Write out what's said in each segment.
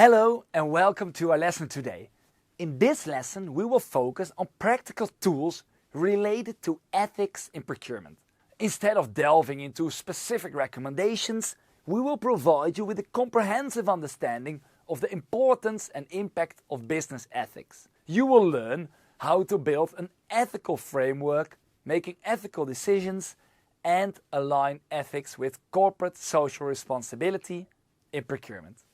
Hello and welcome to our lesson today. In this lesson we will focus on practical tools related to ethics in procurement. Instead of delving into specific recommendations, we will provide you with a comprehensive understanding of the importance and impact of business ethics. You will learn how to build an ethical framework, making ethical decisions, and align ethics with corporate social responsibility in procurement.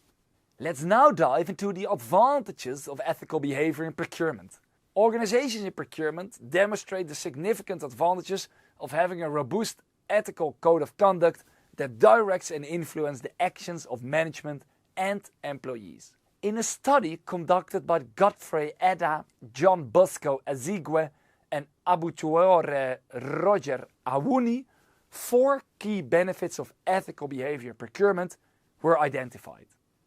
Let's now dive into the advantages of ethical behavior in procurement. Organizations in procurement demonstrate the significant advantages of having a robust ethical code of conduct that directs and influences the actions of management and employees. In a study conducted by Godfrey Edda, John Bosco Azigwe, and Abutuore Roger Awuni, 4 key benefits of ethical behavior in procurement were identified.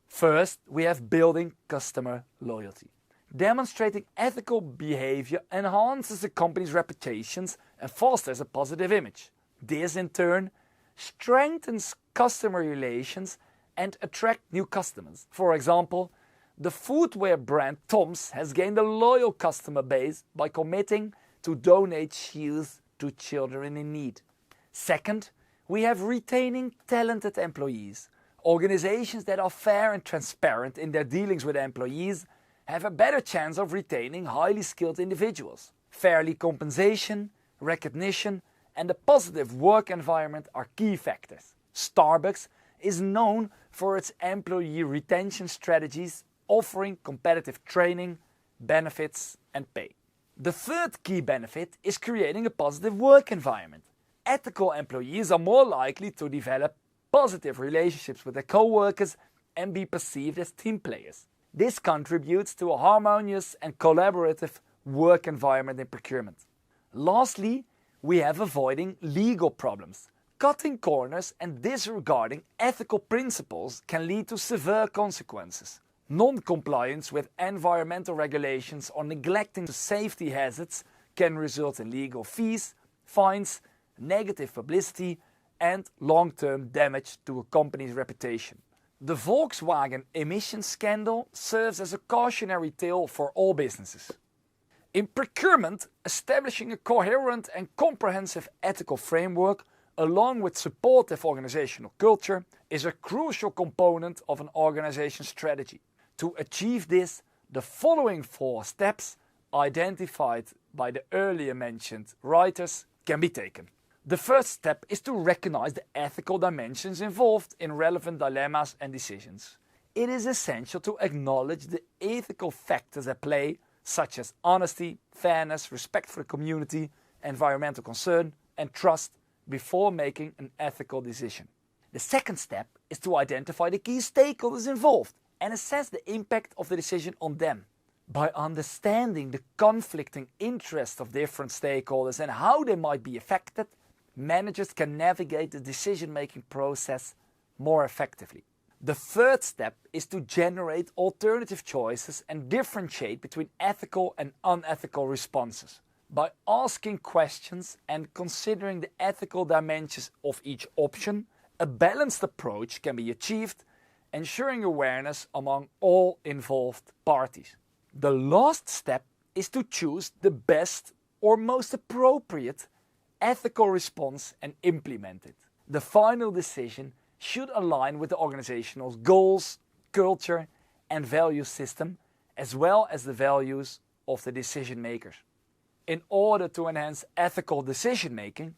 First, we have building customer loyalty. Demonstrating ethical behavior enhances a company's reputations and fosters a positive image. This, in turn, strengthens customer relations and attracts new customers. For example, the footwear brand Tom's has gained a loyal customer base by committing to donate shoes to children in need. Second, we have retaining talented employees. Organizations that are fair and transparent in their dealings with employees have a better chance of retaining highly skilled individuals. Fairly compensation, recognition, and a positive work environment are key factors. Starbucks is known for its employee retention strategies, offering competitive training, benefits, and pay. The third key benefit is creating a positive work environment. Ethical employees are more likely to develop positive relationships with their co-workers and be perceived as team players. This contributes to a harmonious and collaborative work environment in procurement. Lastly, we have avoiding legal problems. Cutting corners and disregarding ethical principles can lead to severe consequences. Non-compliance with environmental regulations or neglecting safety hazards can result in legal fees, fines, negative publicity, and long-term damage to a company's reputation. The Volkswagen emissions scandal serves as a cautionary tale for all businesses. In procurement, establishing a coherent and comprehensive ethical framework along with supportive organizational culture is a crucial component of an organization's strategy. To achieve this, the following 4 steps, identified by the earlier mentioned writers, can be taken. The first step is to recognize the ethical dimensions involved in relevant dilemmas and decisions. It is essential to acknowledge the ethical factors at play, such as honesty, fairness, respect for the community, environmental concern, and trust, before making an ethical decision. The second step is to identify the key stakeholders involved and assess the impact of the decision on them. By understanding the conflicting interests of different stakeholders and how they might be affected, managers can navigate the decision-making process more effectively. The third step is to generate alternative choices and differentiate between ethical and unethical responses. By asking questions and considering the ethical dimensions of each option, a balanced approach can be achieved, ensuring awareness among all involved parties. The last step is to choose the best or most appropriate ethical response and implement it. The final decision should align with the organization's goals, culture, and value system, as well as the values of the decision makers. In order to enhance ethical decision making,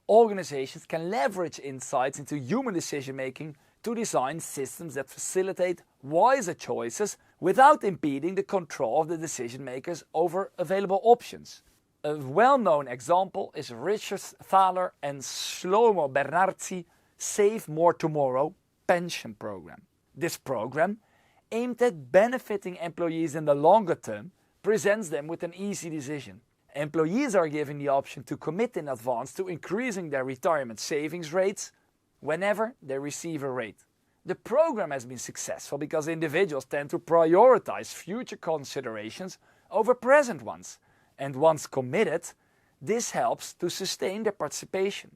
organizations can leverage insights into human decision making to design systems that facilitate wiser choices without impeding the control of the decision makers over available options. A well-known example is Richard Thaler and Shlomo Bernardzi Save More Tomorrow pension program. This program, aimed at benefiting employees in the longer term, presents them with an easy decision. Employees are given the option to commit in advance to increasing their retirement savings rates whenever they receive a rate. The program has been successful because individuals tend to prioritize future considerations over present ones, and once committed, this helps to sustain their participation.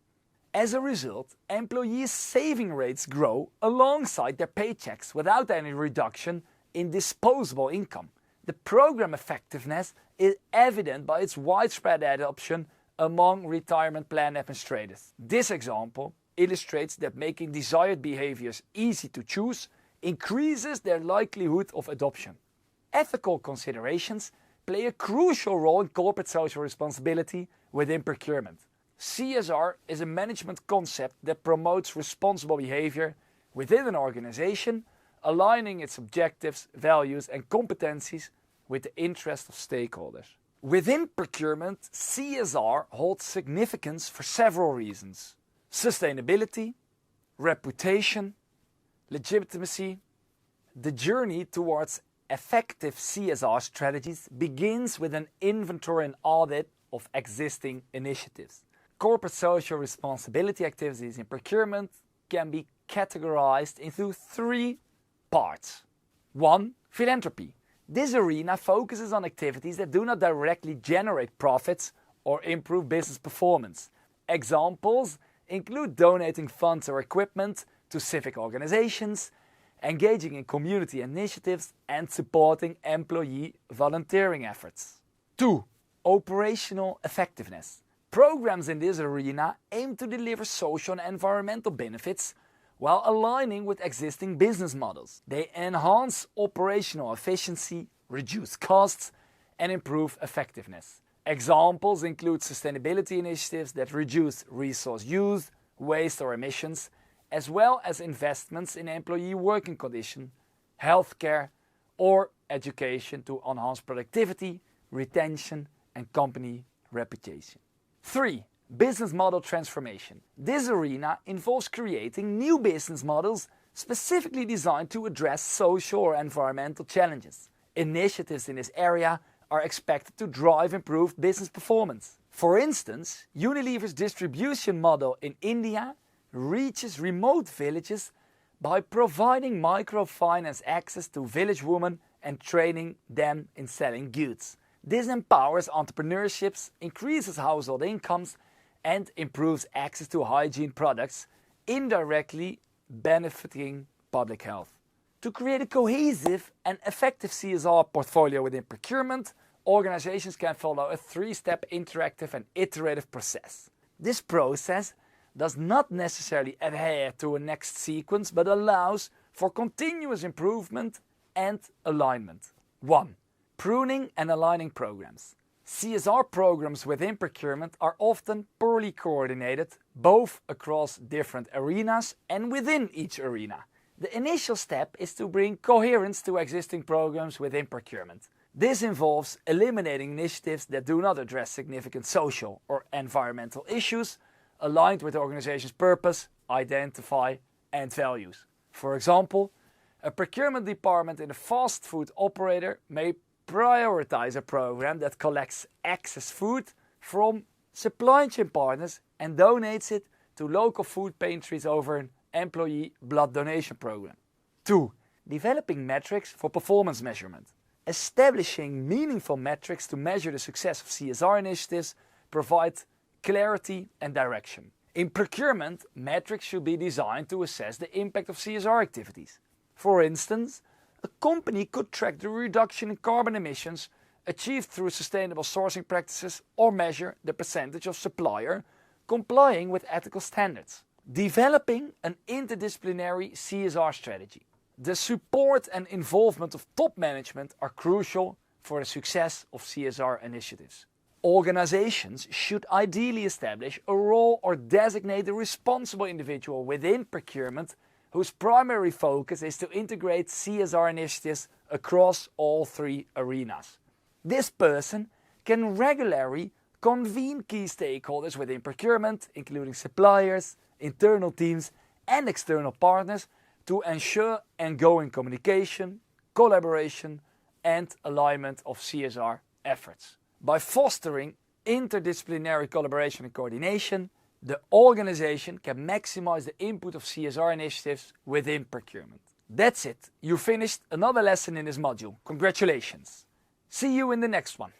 As a result, employees' saving rates grow alongside their paychecks without any reduction in disposable income. The program effectiveness is evident by its widespread adoption among retirement plan administrators. This example illustrates that making desired behaviors easy to choose increases their likelihood of adoption. Ethical considerations play a crucial role in corporate social responsibility within procurement. CSR is a management concept that promotes responsible behavior within an organization, aligning its objectives, values, and competencies with the interests of stakeholders. Within procurement, CSR holds significance for several reasons: sustainability, reputation, legitimacy. The journey towards effective CSR strategies begins with an inventory and audit of existing initiatives. Corporate social responsibility activities in procurement can be categorized into three parts. 1. Philanthropy. This arena focuses on activities that do not directly generate profits or improve business performance. Examples include donating funds or equipment to civic organizations, engaging in community initiatives, and supporting employee volunteering efforts. 2. Operational effectiveness. Programs in this arena aim to deliver social and environmental benefits while aligning with existing business models. They enhance operational efficiency, reduce costs, and improve effectiveness. Examples include sustainability initiatives that reduce resource use, waste, or emissions, as well as investments in employee working conditions, healthcare, or education to enhance productivity, retention, and company reputation. 3. Business model transformation. This arena involves creating new business models specifically designed to address social or environmental challenges. Initiatives in this area are expected to drive improved business performance. For instance, Unilever's distribution model in India reaches remote villages by providing microfinance access to village women and training them in selling goods. This empowers entrepreneurships, increases household incomes, and improves access to hygiene products, indirectly benefiting public health. To create a cohesive and effective CSR portfolio within procurement, organizations can follow a three-step interactive and iterative process. This process does not necessarily adhere to a next sequence, but allows for continuous improvement and alignment. 1. Pruning and aligning programs. CSR programs within procurement are often poorly coordinated, both across different arenas and within each arena. The initial step is to bring coherence to existing programs within procurement. This involves eliminating initiatives that do not address significant social or environmental issues aligned with the organization's purpose, identity, and values. For example, a procurement department in a fast food operator may prioritize a program that collects excess food from supply chain partners and donates it to local food pantries over an employee blood donation program. 2. Developing metrics for performance measurement. Establishing meaningful metrics to measure the success of CSR initiatives provides clarity and direction. In procurement, metrics should be designed to assess the impact of CSR activities. For instance, a company could track the reduction in carbon emissions achieved through sustainable sourcing practices or measure the percentage of supplier complying with ethical standards. Developing an interdisciplinary CSR strategy. The support and involvement of top management are crucial for the success of CSR initiatives. Organizations should ideally establish a role or designate a responsible individual within procurement whose primary focus is to integrate CSR initiatives across all three arenas. This person can regularly convene key stakeholders within procurement, including suppliers, internal teams, and external partners, to ensure ongoing communication, collaboration, and alignment of CSR efforts. By fostering interdisciplinary collaboration and coordination, the organization can maximize the input of CSR initiatives within procurement. That's it. You finished another lesson in this module. Congratulations. See you in the next one.